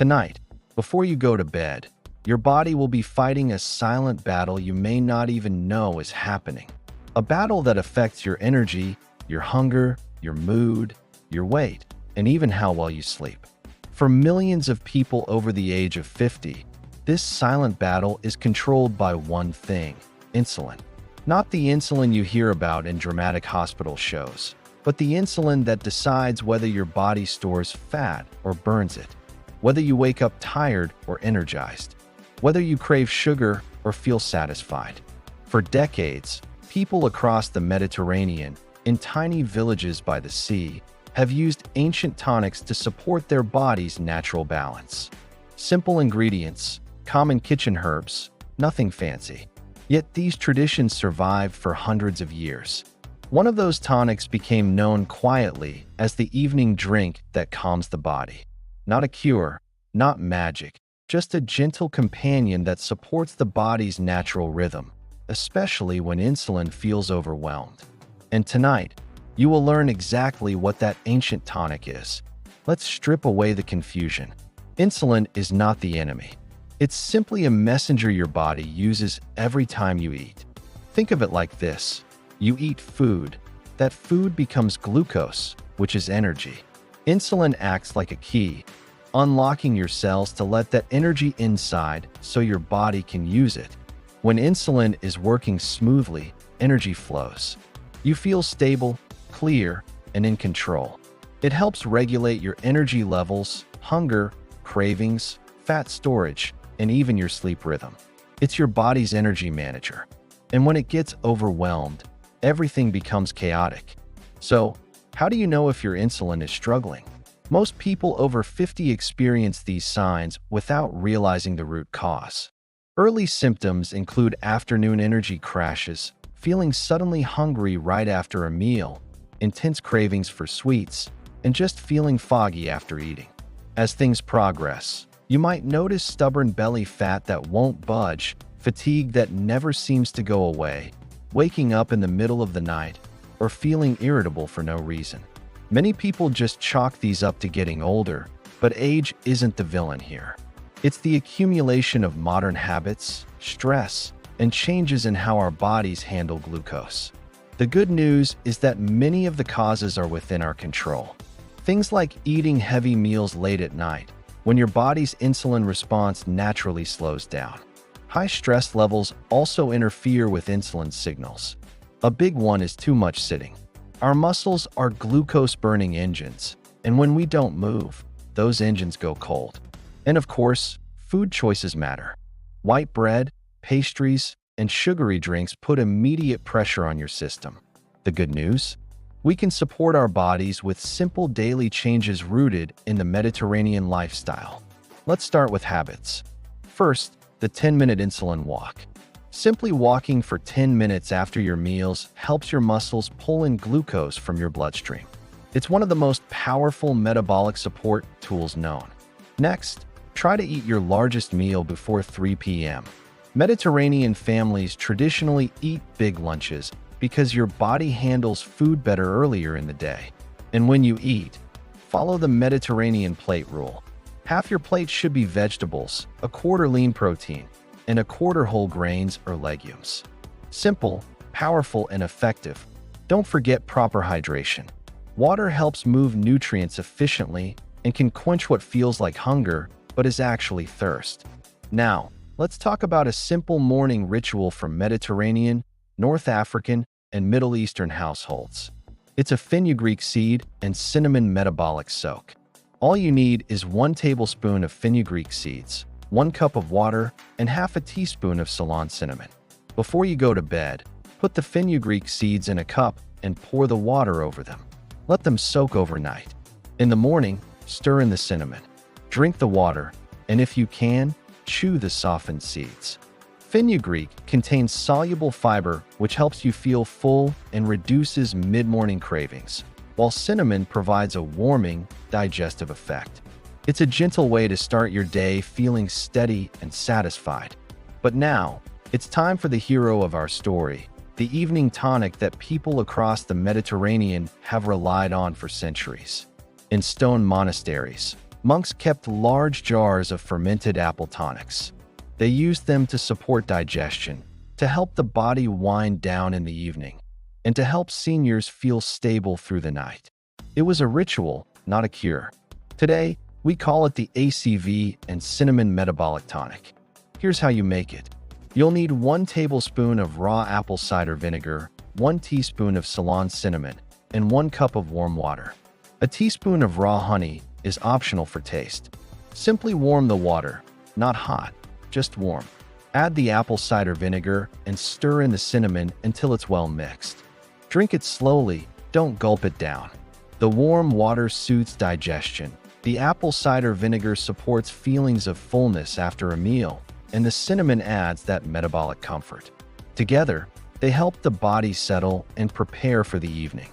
Tonight, before you go to bed, your body will be fighting a silent battle you may not even know is happening. A battle that affects your energy, your hunger, your mood, your weight, and even how well you sleep. For millions of people over the age of 50, this silent battle is controlled by one thing: insulin. Not the insulin you hear about in dramatic hospital shows, but the insulin that decides whether your body stores fat or burns it, whether you wake up tired or energized, whether you crave sugar or feel satisfied. For decades, people across the Mediterranean, in tiny villages by the sea, have used ancient tonics to support their body's natural balance. Simple ingredients, common kitchen herbs, nothing fancy. Yet these traditions survived for hundreds of years. One of those tonics became known quietly as the evening drink that calms the body. Not a cure, not magic, just a gentle companion that supports the body's natural rhythm, especially when insulin feels overwhelmed. And tonight, you will learn exactly what that ancient tonic is. Let's strip away the confusion. Insulin is not the enemy. It's simply a messenger your body uses every time you eat. Think of it like this. You eat food. That food becomes glucose, which is energy. Insulin acts like a key, unlocking your cells to let that energy inside so your body can use it. When insulin is working smoothly, energy flows. You feel stable, clear, and in control. It helps regulate your energy levels, hunger, cravings, fat storage, and even your sleep rhythm. It's your body's energy manager. And when it gets overwhelmed, everything becomes chaotic. So, how do you know if your insulin is struggling? Most people over 50 experience these signs without realizing the root cause. Early symptoms include afternoon energy crashes, feeling suddenly hungry right after a meal, intense cravings for sweets, and just feeling foggy after eating. As things progress, you might notice stubborn belly fat that won't budge, fatigue that never seems to go away, waking up in the middle of the night, or feeling irritable for no reason. Many people just chalk these up to getting older, but age isn't the villain here. It's the accumulation of modern habits, stress, and changes in how our bodies handle glucose. The good news is that many of the causes are within our control. Things like eating heavy meals late at night, when your body's insulin response naturally slows down. High stress levels also interfere with insulin signals. A big one is too much sitting. Our muscles are glucose-burning engines, and when we don't move, those engines go cold. And of course, food choices matter. White bread, pastries, and sugary drinks put immediate pressure on your system. The good news? We can support our bodies with simple daily changes rooted in the Mediterranean lifestyle. Let's start with habits. First, the 10-minute insulin walk. Simply walking for 10 minutes after your meals helps your muscles pull in glucose from your bloodstream. It's one of the most powerful metabolic support tools known. Next, try to eat your largest meal before 3 p.m. Mediterranean families traditionally eat big lunches because your body handles food better earlier in the day. And when you eat, follow the Mediterranean plate rule. Half your plate should be vegetables, a quarter lean protein, and a quarter whole grains or legumes. Simple, powerful, and effective. Don't forget proper hydration. Water helps move nutrients efficiently and can quench what feels like hunger but is actually thirst. Now, let's talk about a simple morning ritual for Mediterranean, North African, and Middle Eastern households. It's a fenugreek seed and cinnamon metabolic soak. All you need is 1 tablespoon of fenugreek seeds, 1 cup of water, and half a teaspoon of Ceylon cinnamon. Before you go to bed, put the fenugreek seeds in a cup and pour the water over them. Let them soak overnight. In the morning, stir in the cinnamon. Drink the water, and if you can, chew the softened seeds. Fenugreek contains soluble fiber, which helps you feel full and reduces mid-morning cravings, while cinnamon provides a warming, digestive effect. It's a gentle way to start your day feeling steady and satisfied. But now, it's time for the hero of our story, the evening tonic that people across the Mediterranean have relied on for centuries. In stone monasteries, Monks kept large jars of fermented apple tonics. They used them to support digestion, to help the body wind down in the evening, and to help seniors feel stable through the night. It was a ritual, not a cure. Today, we call it the ACV and cinnamon metabolic tonic. Here's how you make it. You'll need 1 tablespoon of raw apple cider vinegar, 1 teaspoon of Ceylon cinnamon, and 1 cup of warm water. A teaspoon of raw honey is optional for taste. Simply warm the water, not hot, just warm. Add the apple cider vinegar and stir in the cinnamon until it's well mixed. Drink it slowly, don't gulp it down. The warm water soothes digestion. The apple cider vinegar supports feelings of fullness after a meal, and the cinnamon adds that metabolic comfort. Together, they help the body settle and prepare for the evening.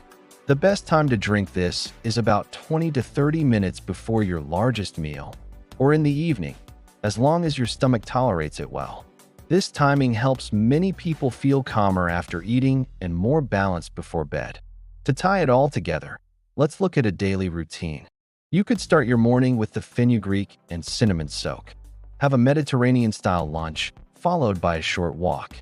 The best time to drink this is about 20 to 30 minutes before your largest meal, or in the evening, as long as your stomach tolerates it well. This timing helps many people feel calmer after eating and more balanced before bed. To tie it all together, let's look at a daily routine. You could start your morning with the fenugreek and cinnamon soak. Have a Mediterranean-style lunch, followed by a short walk.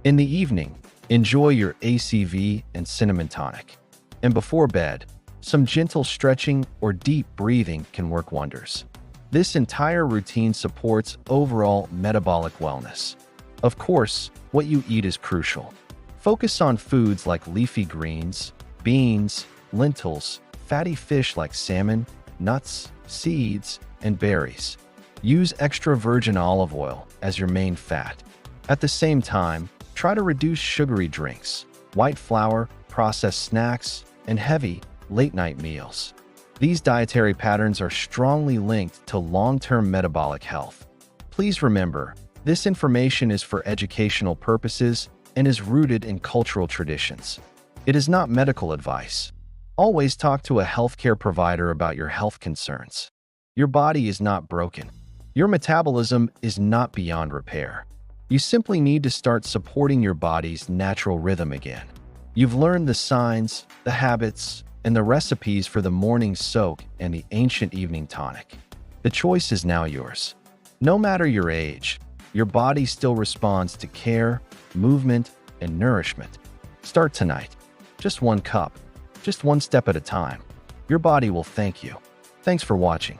In the evening, enjoy your ACV and cinnamon tonic. And before bed, some gentle stretching or deep breathing can work wonders. This entire routine supports overall metabolic wellness. Of course, what you eat is crucial. Focus on foods like leafy greens, beans, lentils, fatty fish like salmon, nuts, seeds, and berries. Use extra virgin olive oil as your main fat. At the same time, try to reduce sugary drinks, white flour, processed snacks, and heavy, late-night meals. These dietary patterns are strongly linked to long-term metabolic health. Please remember, this information is for educational purposes and is rooted in cultural traditions. It is not medical advice. Always talk to a healthcare provider about your health concerns. Your body is not broken. Your metabolism is not beyond repair. You simply need to start supporting your body's natural rhythm again. You've learned the signs, the habits, and the recipes for the morning soak and the ancient evening tonic. The choice is now yours. No matter your age, your body still responds to care, movement, and nourishment. Start tonight. Just 1 cup. Just 1 step at a time. Your body will thank you. Thanks for watching.